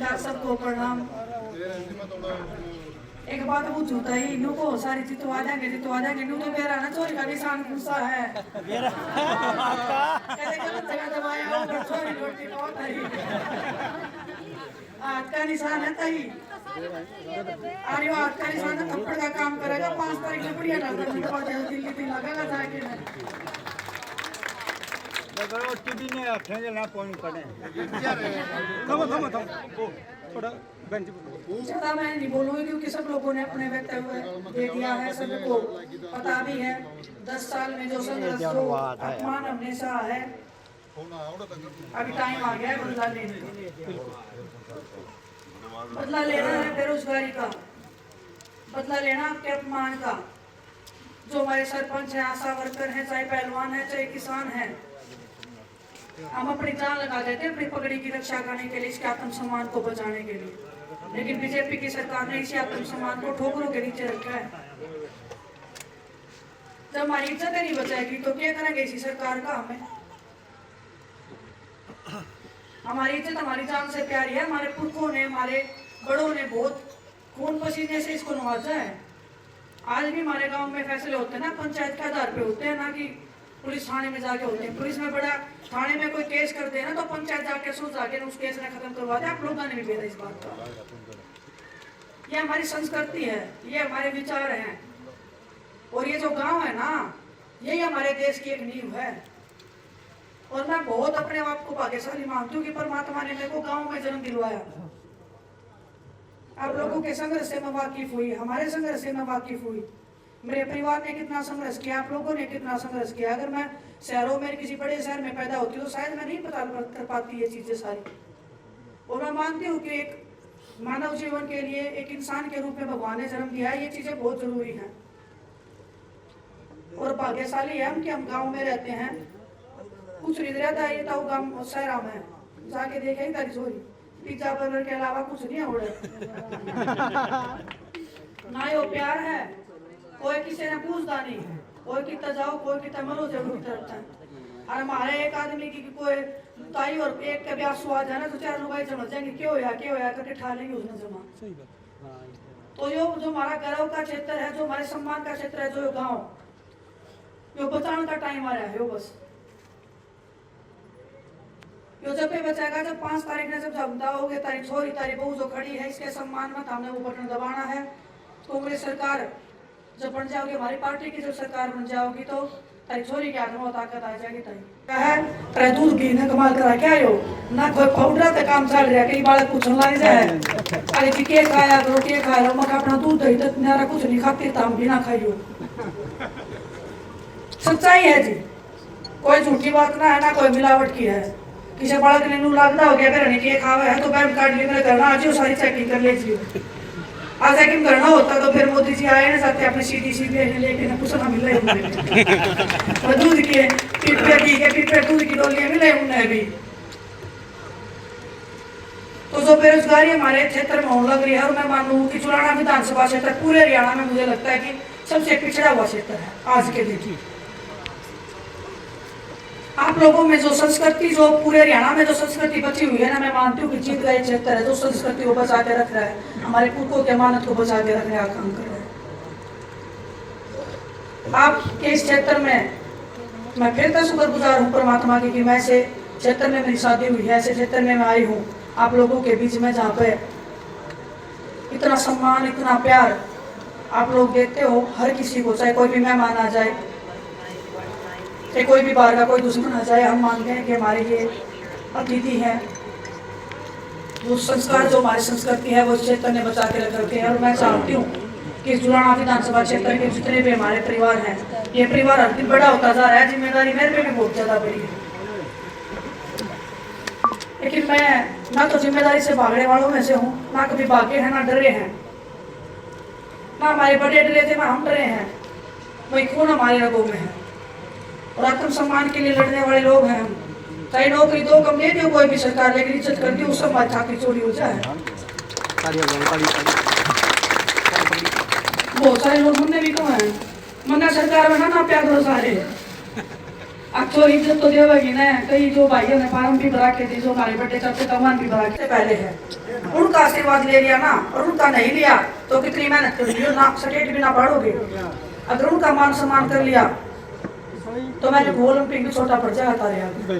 नमस्कार, सबको प्रणाम। एक बात पूछूता ही इन्हों को सारी जितवा देंगे इन्हों तो मेरा ना चोरी का निशान गुस्सा है। कहते गलत जगह दबाया और चोरी रोटी बहुत है। हाथ का निशान है तही। अरे हाथ का निशान है, थप्पड़ का काम करेगा। 5 तारीख में बढ़िया लगता है, दिल्ली लगेगा जाके ना। टीवी ने आखे ना पॉइंट पड़े थम थोड़ा बेंच ज्यादा मैं नहीं बोलूंगी क्योंकि सब लोगों ने अपने वक्तव्य दे दिया है, सबको पता भी है। 10 साल में जो संघर्ष अपमान हमने सहा है, अभी टाइम आ गया है बदला लेने का। बदला लेना है बेरोजगारी का, बदला लेना आपके अपमान का। जो हमारे सरपंच है, आशा वर्कर है, चाहे पहलवान है, चाहे किसान है, हम अपनी जान लगा देते हैं अपनी पगड़ी की रक्षा करने के लिए, इसके आत्मसम्मान को बचाने के लिए। लेकिन बीजेपी की सरकार ने इसी आत्मसम्मान को ठोकरों के नीचे रखा है। जब हमारी इज्जत नहीं बचाएगी तो क्या करेंगे इसी सरकार का? हमारी इज्जत हमारी जान से प्यारी है। हमारे पुरखों ने, हमारे बड़ों ने बहुत खून पसीने से इसको नवाजा है। आज भी हमारे गांव में फैसले होते हैं ना, पंचायत के आधार पे होते हैं, ना कि पुलिस थाने में जाके होते हैं। पुलिस में बड़ा थाने में कोई केस करते हैं ना, तो पंचायत जाके सुलझा के उस केस ने खत्म करवा दे। आप लोगों ने भी भेजा इस बात का। ये हमारी संस्कृति है, ये हमारे विचार हैं। और ये जो गांव है ना, यही हमारे देश की एक नींव है। और मैं बहुत अपने आप को भाग्यशाली मानती हूँ कि परमात्मा ने मेरे को गांव में जन्म दिलवाया। आप लोगों के संघर्ष से मैं वाकिफ हुई, हमारे संघर्ष से मैं वाकिफ हुई। मेरे परिवार ने कितना संघर्ष किया, आप लोगों ने कितना संघर्ष किया। अगर मैं शहरों में किसी बड़े शहर में पैदा होती तो शायद मैं नहीं पता कर पाती ये चीजें सारी। और मैं मानती हूँ कि एक मानव जीवन के लिए, एक इंसान के रूप में भगवान ने जन्म दिया है, ये चीजें बहुत जरूरी हैं। और भाग्यशाली है हम कि हम गाँव में रहते हैं। कुछ नहीं रहता है, ये तो गाँव शहर में जाके देखेंगे तारी चोरी पिज्जा बर्गर के अलावा कुछ नहीं हो रहा। ना यो प्यार है, कोई किसी ने पूछता नहीं है। कोई कितना जाओ, कोई कितना मरो, जरूर करता है। और हमारे एक आदमी की कोई ताई और एक का ब्याह हुआ जाए ना, तो 4 लोग समझ जाएंगे क्यों होया करके ठा लेंगे उसने जमा। तो यो जो हमारा गर्व का क्षेत्र है, जो हमारे सम्मान का क्षेत्र है, जो गाँव, यो बचाने का टाइम आ रहा है। यो बस यो जब भी बचाएगा, जब 5 तारीख ने जब जमता होगे तारीख छोरी तारीख बहू जो खड़ी है, इसके सम्मान में हमने वो बटन दबाना है। कांग्रेस सरकार जब बन जाओगी, हमारी पार्टी की जब सरकार बन जाओगी, तो तारी छोरी के हाथ में ताकत आ जाएगी। तारी दूध घी ने कमाल करा क्या यो ना, कोई पाउडर का काम चल रहा है। कई बार पूछने लग जाए, अरे जी के खाया रोटी खाया लो, मका अपना दूध दही तो मेरा कुछ नहीं खाती, हम भी ना खाइयो। सच्चाई है जी, कोई झूठी बात ना है, ना कोई मिलावट की है। किसी बालक ने नू लागदा हो गया फिर नहीं खावा है तो बैंक कार्ड लेकर करना आज सारी चेकिंग कर लीजिए। आज चेकिंग करना होता तो फिर मोदी जी आए ना साथ अपने सीडीसी लेके ना कुछ ना मिले और दूध के पिपे दूध की डोलियां मिले उन्हें भी। तो जो बेरोजगारी हमारे क्षेत्र में होने लग रही है, और मैं मानूं कि चुराना विधानसभा क्षेत्र पूरे हरियाणा में मुझे लगता है कि सबसे पिछड़ा हुआ क्षेत्र है आज के दिन। आप लोगों में जो संस्कृति, जो पूरे हरियाणा में जो संस्कृति बची हुई है ना, मैं मानती हूँ कि जीत गए क्षेत्र है जो संस्कृति को बचा के रख रहा है, हमारे पुरखों के अमानत को बचा के रखने का काम कर रहा है। आपके इस क्षेत्र में मैं फिर तो शुक्रगुजार हूँ परमात्मा की कि मैं ऐसे क्षेत्र में मेरी शादी हुई है, ऐसे क्षेत्र में मैं आई हूँ आप लोगों के बीच में, जहाँ पे इतना सम्मान, इतना प्यार आप लोग देते हो हर किसी को। चाहे कोई भी मेहमान आ जाए, चाहे कोई भी बाहर का कोई दुश्मन आ जाए, हम मानते हैं कि हमारे ये अतिथि हैं। वो संस्कार जो हमारी संस्कृति है वो क्षेत्र ने बचा के रख रखे हैं। और मैं चाहती हूँ कि जुलाना विधानसभा क्षेत्र के जितने भी हमारे परिवार हैं, ये परिवार हर दिन बड़ा होता जा रहा है। जिम्मेदारी मेरे पे भी बहुत ज्यादा बड़ी है, लेकिन मैं ना तो जिम्मेदारी से भागने वालों में से हूँ, ना कभी भागे हैं, ना डरे हैं। ना हमारे बड़े डरे थे, ना हम डरे हैं। वही खून हमारे रगों में है और आत्मसम्मान के लिए लड़ने वाले लोग हैं हम। चाहे नौकरी 2 कम दे दो कोई भी सरकार, लेकिन इज्जत करती है उस समय छाती चोरी हो जाए। बहुत सारे लोग हमने भी तो हैं, मना सरकार में ना प्यार करो सारे। अच्छो इज्जत तो देवेगी ना। कई जो भाइयों ने फार्म भी भरा के दी, जो हमारे बड़े चाचे कमान भी भरा के पहले है, उनका आशीर्वाद ले लिया ना, और उनका नहीं लिया तो कितनी मेहनत कर लियो ना, सर्टिफिकेट भी ना पढ़ोगे। अगर उनका मान सम्मान कर लिया तो मैंने ओलंपिक भी छोटा पड़ जाएगा तारे आगे।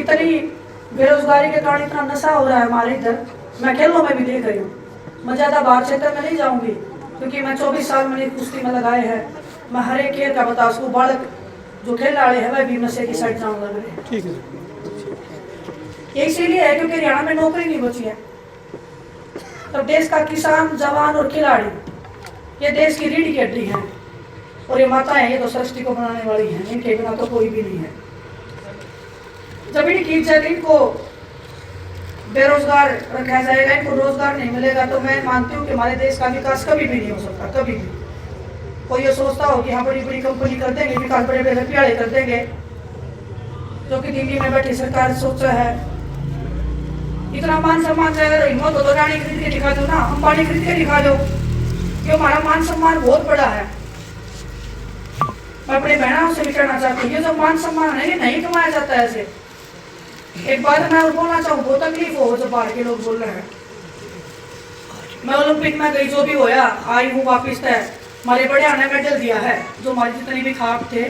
इतनी बेरोजगारी के कारण इतना नशा हो रहा है हमारे इधर। मैं खेलों में भी देख रही हूँ। मैं ज्यादा बाहर क्षेत्र में नहीं जाऊंगी क्योंकि मैं 24 साल मैंने कुश्ती में लगाए हैं। मैं हर एक खेल का बता उसको, बालक जो खेल रहे हैं वह भी नशे की साइड जाने लग रहे हैं। ठीक है। ये इसीलिए है क्योंकि हरियाणा में नौकरी नहीं बची है। तो देश का किसान, जवान और खिलाड़ी ये देश की रीढ़ की हड्डी है, और ये माताएं ये तो सृष्टि को बनाने वाली हैं। इनके बिना तो कोई भी नहीं है। जब इनकी इज्जत, इनको बेरोजगार रखा जाएगा, इनको रोजगार नहीं मिलेगा, तो मैं मानती हूँ कि हमारे देश का विकास कभी भी नहीं हो सकता। कभी भी कोई ये सोचता हो कि हाँ बड़ी बड़ी कंपनी कर देंगे विकास, बड़े बड़े प्यारे कर देंगे, जो कि दिल्ली में बैठी सरकार सोचा है। इतना मान सम्मान है, अगर हिम्मत हो तो रानी खरीद के दिखा दो ना, अंबानी खरीद के दिखा दो, क्यों हमारा मान सम्मान बहुत बड़ा है। मैं अपने बहनों से भी कहना चाहती हूँ, ये जो मान सम्मान है ये नहीं कमाया जाता है ऐसे। एक बात मैं और बोलना चाहूँ, बहुत तकलीफ हो जो बाहर के लोग बोल रहे हैं। मैं ओलंपिक में गई, जो भी होया आई हूँ वापिस तय। हमारे बड़े ने मेडल दिया है, जो हमारे जितने भी खाप थे,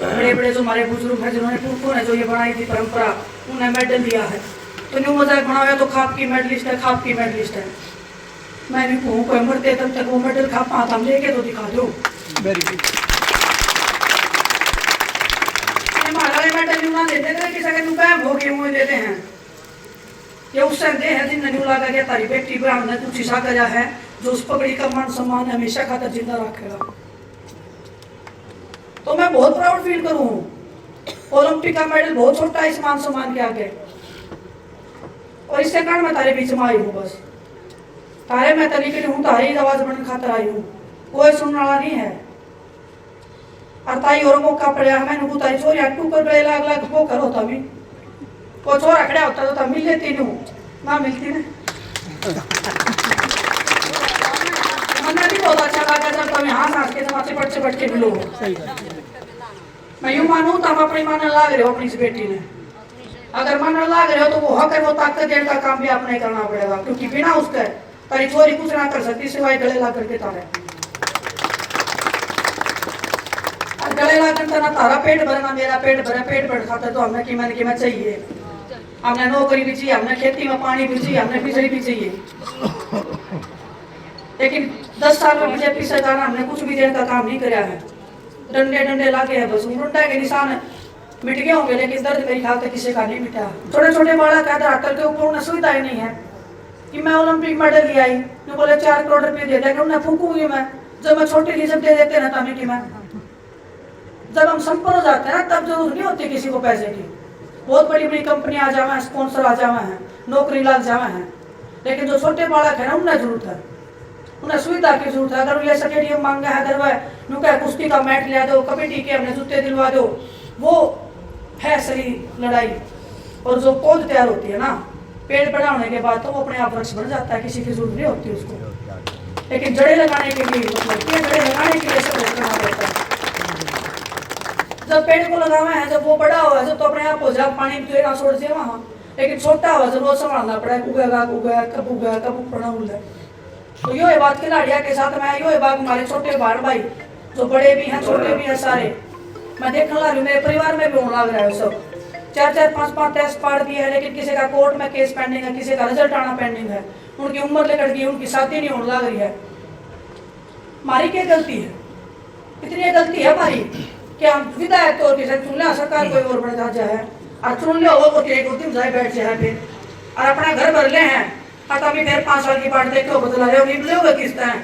बड़े बड़े जो हमारे बुजुर्ग हैं, जिन्होंने पुरखों ने जो ये बनाई थी परंपरा, उन्हें मेडल दिया है। तो न्यू मजाक बनाया तो खाप की मेडलिस्ट है, खाप की मेडलिस्ट है। मैं भी कहूँ कोई मरते तब तक वो मेडल खाप हाथ हम लेके तो दिखा दो। Very good. मेडल न्यू ना देते थे, किसी का न्यू बैग हो गए मुझे देते हैं। ये उससे दे है जिन न्यू लगा के तारी बेटी ब्राह्मण ने कुछ हिस्सा करा है, जो उस पगड़ी का मान सम्मान हमेशा खातर जिंदा रखेगा। तो मैं बहुत प्राउड फील करूँ। ओलंपिक का मेडल बहुत छोटा है इस मान सम्मान के आगे, और इसके कारण मैं तारे बीच में आई हूँ। बस तारे मैं तरीके हूँ, तारी आवाज बनने खातर आई हूँ, कोई सुनने वाला नहीं है। और ताई और मौका पड़ा मैं नुकू तारी छोरी हटू कर बड़े लाग लाग वो करो तभी वो छोरा खड़ा होता तो मिल लेती नू ना मिलती ना। मन भी बहुत अच्छा लगा जब तुम यहाँ सांस के समाचे पट के मिलो। मैं यूं मानूं तो हम अपनी मानने लाग रहे हो अपनी इस बेटी ने। अगर मानने लाग रहे हो तो वो हक है, वो ताकत देने का काम भी आपने करना पड़ेगा, क्योंकि बिना उसके तारी छोरी कुछ ना कर सकती सिवाय गले ला करके तारे। गले ला करता ना तारा पेट भरना मेरा पेट भरा, पेट भर खाता तो हमने की मैं चाहिए। हमने नौकरी भी चाहिए, हमने खेती में पानी भी चाहिए, हमने बिजली भी चाहिए। लेकिन 10 साल में बीजेपी सरकार ने हमने कुछ भी देने का काम नहीं कराया है। डंडे डंडे लाके है, बस उंगुंडा के निशान मिट गए होंगे, लेकिन दर्द मेरी ख्याल से किसी का नहीं मिटा। छोटे छोटे बालक आधार हाथ के ऊपर उन्हें सुविधा ही नहीं है कि मैं ओलंपिक मेडल ले आई, मैं बोले 4 करोड़ रुपये दे दिया, उन्हें फूकूंगी मैं। जब मैं छोटी थी जब दे देते ना तभी की मैं, जब हम संपन्न हो जाते हैं ना तब जरूरत नहीं होती किसी को पैसे की। बहुत बड़ी बड़ी कंपनी आ जावे हैं, स्पॉन्सर आ जावे हैं, नौकरी लग जावे हैं, लेकिन जो छोटे बालक है ना उन्हें जरूरत है, उन्हें सुविधा की जरूरत है। अगर ये स्टेडियम मांगा है, अगर वह नुका कुश्ती का मैट लिया दो, कबड्डी के अपने जूते दिलवा दो, वो है सही लड़ाई। और जो पौध तैयार होती है ना पेड़ बड़ा होने के बाद तो वो अपने आप वृक्ष बन जाता है, किसी की जरूरत नहीं होती उसको। लेकिन जड़े लगाने के लिए जड़े लगाने के लिए सब करना पड़ता है। जब पेड़ को लगावा है, जब वो बड़ा हुआ जब तो अपने आप हो जाए, पानी देना छोड़ दिया वहाँ, लेकिन छोटा हुआ जब रोज संभालना पड़ा, उगेगा कब पड़ा उल है। तो यो है बात खिलाड़िया के साथ में, यो है बात हमारे छोटे भाई भाई जो बड़े भी हैं छोटे भी हैं सारे। मैं देखने लग रही हूँ मेरे परिवार में भी होने लग रहा है सब 4-4, 5-5 टेस्ट पार दिए है, लेकिन किसी का कोर्ट में केस पेंडिंग है, किसी का रिजल्ट आना पेंडिंग है, उनकी उम्र लेकर गई, उनकी शादी नहीं होने लग रही है। हमारी क्या गलती है? इतनी गलती है हमारी कि हम विधायक तौर के चुन लिया, सरकार कोई और बढ़ा जाए और चुन लिया वो एक दिन जाए बैठ जाए फिर और अपना घर भर ले हैं, तभी फिर 5 साल की बात देखो बदला रहे किस तरह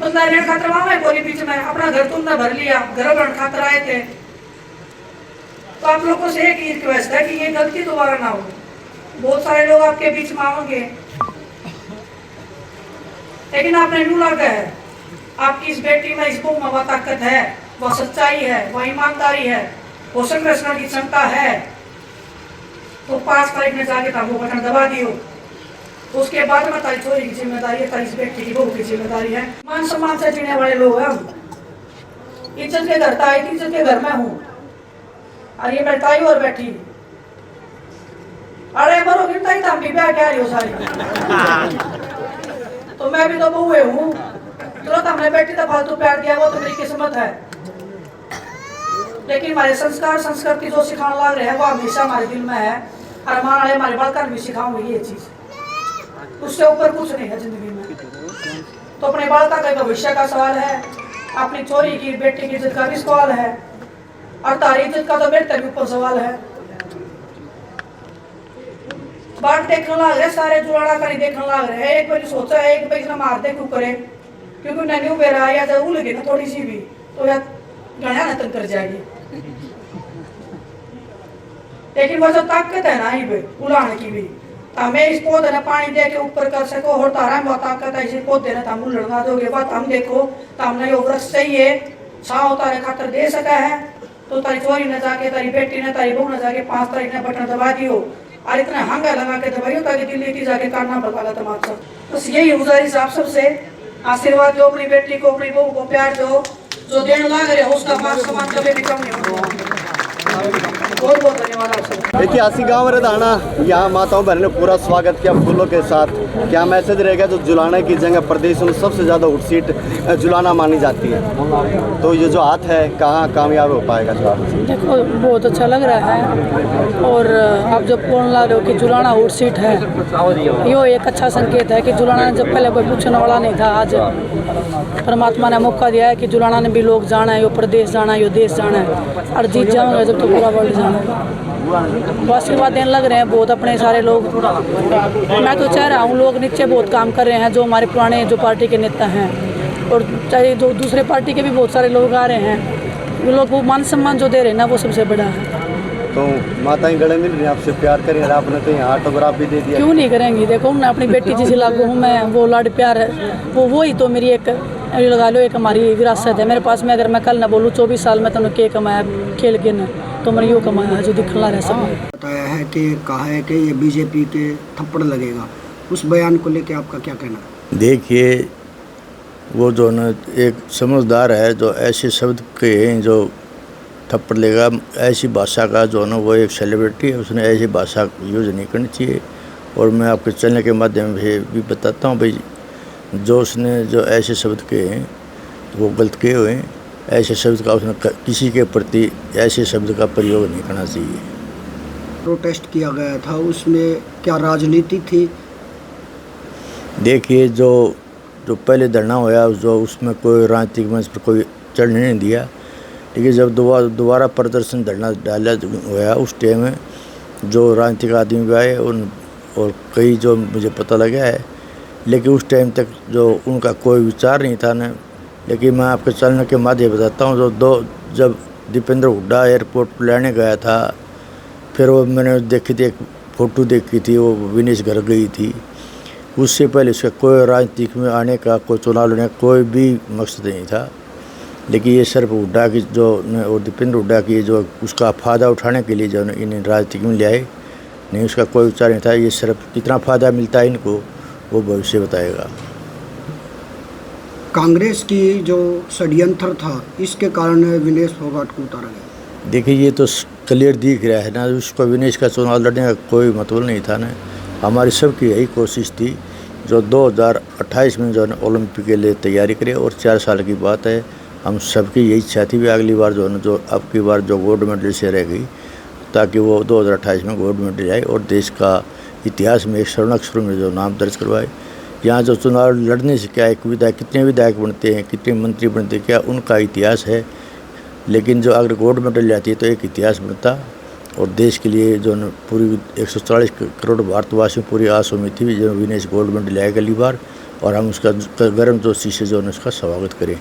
बंदा ऋण खातर वहां बोली बीच में अपना घर तुमने भर लिया, घर भरण खातर आए थे। तो आप लोगों से एक ही रिक्वेस्ट है कि ये गलती दोबारा ना हो। बहुत सारे लोग आपके बीच में आएंगे, लेकिन आपने न्यू लगा है आपकी इस बेटी में, इस बुक में वह ताकत है, वह सच्चाई है, वह ईमानदारी है, वो संघर्षण की क्षमता है। तो 5 तारीख में जाके था वो बटन दबा दियो। उसके बाद में तारी छोरी की जिम्मेदारी है, तारी बेटी की बहू की जिम्मेदारी है। मान सम्मान से जीने वाले लोग हैं हम। इज्जत के घर ताई की इज्जत के घर में हूँ, और ये बैठाई और बैठी अरे मरो गिरता ही था भी ब्याह क्या रही हो सारी। तो मैं भी तो बहुए हूँ, चलो हमने बेटी तो फालतू प्यार दिया, वो तो मेरी किस्मत है। लेकिन हमारे संस्कार संस्कृति जो सिखाने लग रहे हैं वो हमेशा हमारे दिल में है, और हमारे वाले हमारे बालक भी सिखाऊंगे ये चीज। उससे ऊपर कुछ नहीं है जिंदगी में। तो अपने बालक के भविष्य का सवाल है, अपनी चोरी की बेटी की इज्जत का भी सवाल है, और तारी इज्जत का तो मेरे ऊपर सवाल है। बात देखने लग रहे सारे जुड़ाड़ा करी देखने लग रहे हैं। एक बार सोचा है एक बार मार दे क्यों करे, क्योंकि नैनी उबेरा या जब लगे ना थोड़ी सी भी तो यार गणा न तंग कर जाएगी। लेकिन वो जो ताकत है ना ही उलाने की भी, हमें इस पौधे ने पानी दे के ऊपर कर सको, और तारा में ताकत है इस पौधे ने तुम लड़ना दोगे बात हम देखो तो हमने यो वृक्ष चाहिए छाव तारे खातर दे सका है। तो तारी चोरी ने जाके तारी बेटी ने तारी बहू ने जाके 5 तारीख ने बटन दबा दियो, और इतना हंगा लगा के दबाइयो ताकि दिल्ली की जाके काटना पड़ता तमाम। बस यही गुजारिश आप सबसे, आशीर्वाद दो अपनी बेटी को, अपनी बहू को प्यार दो, जो देने लग रहे हो उसका मान सम्मान कभी भी कम नहीं होगा। बहुत बहुत धन्यवाद आप सबका। ऐतिहासिक गांव रदाना, यहाँ माताओं बहनों ने पूरा स्वागत किया फूलों के साथ। क्या मैसेज रहेगा? जो जुलाना की जगह प्रदेश में सबसे ज़्यादा उठ सीट जुलाना मानी जाती है, तो ये जो हाथ है कहाँ कामयाब हो पाएगा? देखो बहुत अच्छा लग रहा है, और आप जब बोलने लग रहे हो कि जुलाना उठ सीट है, यो एक अच्छा संकेत है कि जुलाना जब पहले कोई पूछने वाला नहीं था, आज परमात्मा ने मौका दिया है कि जुलाना ने भी लोग जाना है, यो प्रदेश जाना है, यो देश जाना है, और जीत जाऊँगा जब तो पूरा वर्ल्ड जाना है। वो आशीर्वाद देने लग रहे हैं बहुत अपने सारे लोग। मैं तो चाह रहा हूँ लोग नीचे बहुत काम कर रहे हैं, जो हमारे पुराने जो पार्टी के नेता हैं, और चाहे जो दूसरे पार्टी के भी बहुत सारे लोग आ रहे हैं, वो लोग वो मान सम्मान जो दे रहे हैं ना वो सबसे बड़ा है। तो माताएं गले मिल रही हैं आपसे प्यार करें, और आपने तो यहाँ ऑटोग्राफ भी दे दिया। क्यों नहीं करेंगी? देखो मैं अपनी बेटी जैसी लागू हूँ, मैं वो लाड प्यार है वो ही तो मेरी एक लगा लो एक हमारी विरासत है मेरे पास में। अगर मैं कल ना बोलूँ 24 साल में तुमने के कमाया खेल के न, तो मैंने यो कमाया है जो दिखला रहा सब। बताया है कि कहा है कि ये बीजेपी के थप्पड़ लगेगा, उस बयान को लेके आपका क्या कहना है? देखिए वो जो न एक समझदार है जो ऐसे शब्द के हैं जो थप्पड़ लेगा, ऐसी भाषा का जो ना वो एक सेलिब्रिटी है, उसने ऐसी भाषा यूज नहीं करनी चाहिए। और मैं आपके चैनल के माध्यम से भी बताता हूँ भाई, जो उसने जो ऐसे शब्द के हैं वो गलत किए हुए हैं। ऐसे शब्द का उसने किसी के प्रति ऐसे शब्द का प्रयोग नहीं करना चाहिए। प्रोटेस्ट किया गया था, उसमें क्या राजनीति थी? देखिए जो पहले धरना होया जो उसमें कोई राजनीतिक मंच पर कोई चढ़ने नहीं दिया, लेकिन जब दोबारा प्रदर्शन धरना डाला होया उस टाइम में जो राजनीतिक आदमी भी आए और कई जो मुझे पता लगा है, लेकिन उस टाइम तक जो उनका कोई विचार नहीं था न। लेकिन मैं आपके चैनल के माध्यम बताता हूँ जब दीपेंद्र हुड्डा एयरपोर्ट पर लेने गया था, फिर वो मैंने देखी थी एक फ़ोटो देखी थी, वो विनेश घर गई थी। उससे पहले उसका कोई राजनीतिक में आने का कोई चुनाव लड़ने का कोई भी मकसद नहीं था। लेकिन ये सिर्फ हुड्डा की जो और दीपेंद्र हुड्डा की जो उसका फ़ायदा उठाने के लिए जो इन्हें राजनीतिक में ले आए, नहीं उसका कोई विचार नहीं था। ये सिर्फ कितना फ़ायदा मिलता है इनको वो भविष्य बताएगा। कांग्रेस की जो षड्यंत्र था इसके कारण विनेश फोगाट को उतारा गया। देखिए ये तो क्लियर दिख रहा है ना, उसको विनेश का चुनाव लड़ने का कोई मतलब नहीं था ना। हमारी सबकी यही कोशिश थी जो 2028 में जो है ओलंपिक के लिए तैयारी करें, और 4 साल की बात है, हम सबकी यही इच्छा थी भी अगली बार जो है ना जो अब की बार जो गोल्ड मेडल से रह गई, ताकि वो 2028 में गोल्ड मेडल आए और देश का इतिहास में एक स्वर्ण अक्षरों में जो नाम दर्ज करवाए। यहाँ जो चुनाव लड़ने से क्या एक विधायक कितने विधायक बनते हैं, कितने मंत्री बनते हैं, क्या उनका इतिहास है। लेकिन जो अगर गोल्ड मेडल लाती है तो एक इतिहास बनता, और देश के लिए जो पूरी 140 करोड़ भारतवासियों पूरी आस उम्मीद थी जो विनेश गोल्ड मेडल लाए अगली बार, और हम उसका गर्म जोशी से जो उसका स्वागत करें।